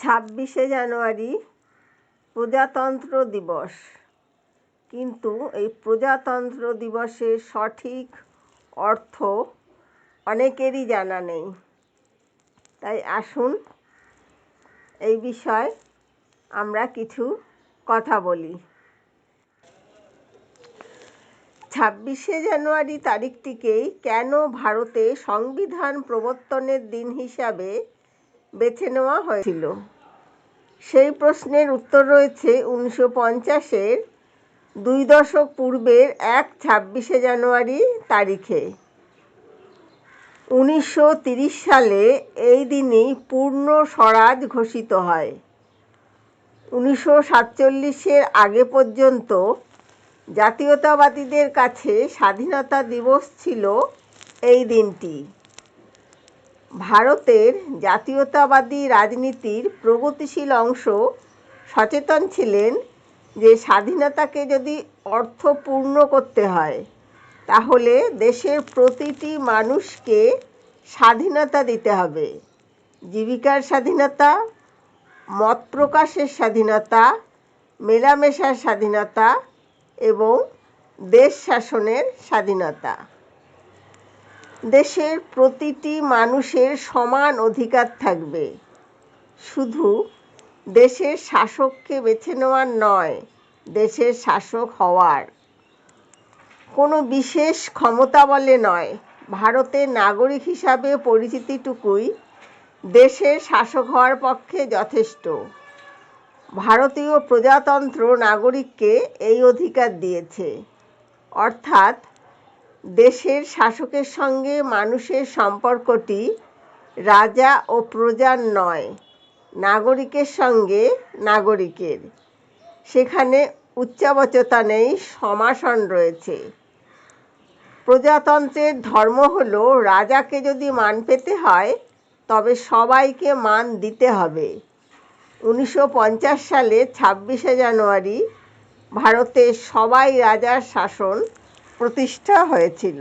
জানুয়ারি প্রজাতন্ত্র দিবস, কিন্তু এই প্রজাতন্ত্র দিবসের সঠিক অর্থ অনেকেরই জানা নেই। তাই আসুন এই বিষয়ে আমরা কিছু কথা বলি। 26শে জানুয়ারি তারিখটিকেই কেন ভারতে সংবিধান প্রবর্তনের দিন হিসাবে বেছে নেওয়া হয়েছিল, সেই প্রশ্নের উত্তর রয়েছে 1950-এর 2 দশক পূর্বের 26শে জানুয়ারি তারিখে। 1930 সালে এই দিনেই পূর্ণ স্বরাজ ঘোষিত হয়। 1947-এর আগে পর্যন্ত জাতীয়তাবাদীদের কাছে স্বাধীনতা দিবস ছিল এই দিনটি। ভারতের জাতীয়তাবাদী রাজনীতির প্রগতিশীল অংশ সচেতন ছিলেন যে স্বাধীনতাকে যদি অর্থপূর্ণ করতে হয়, তাহলে দেশের প্রতিটি মানুষকে স্বাধীনতা দিতে হবে। জীবিকার স্বাধীনতা, মত প্রকাশের স্বাধীনতা, মেলামেশার স্বাধীনতা এবং দেশ শাসনের স্বাধীনতা। দেশের প্রতিটি মানুষের সমান অধিকার থাকবে, শুধু দেশের শাসককে বেছে নেওয়ার নয়, দেশের শাসক হওয়ার। কোনো বিশেষ ক্ষমতা বলে নয়, ভারতের নাগরিক হিসাবে পরিচিতিটুকুই দেশের শাসক হওয়ার পক্ষে যথেষ্ট। ভারতীয় প্রজাতন্ত্র নাগরিককে এই অধিকার দিয়েছে, অর্থাৎ দেশের শাসকের সঙ্গে মানুষের সম্পর্কটি রাজা ও প্রজার নয়, নাগরিকের সঙ্গে নাগরিকের। সেখানে উচ্চাবচতা নেই, সমাসন রয়েছে। প্রজাতন্ত্রের ধর্ম হলো রাজাকে যদি মান পেতে হয়, তবে সবাইকে মান দিতে হবে। 1950 সালে 26শে জানুয়ারি ভারতে সবাই রাজার শাসন প্রতিষ্ঠা হয়েছিল।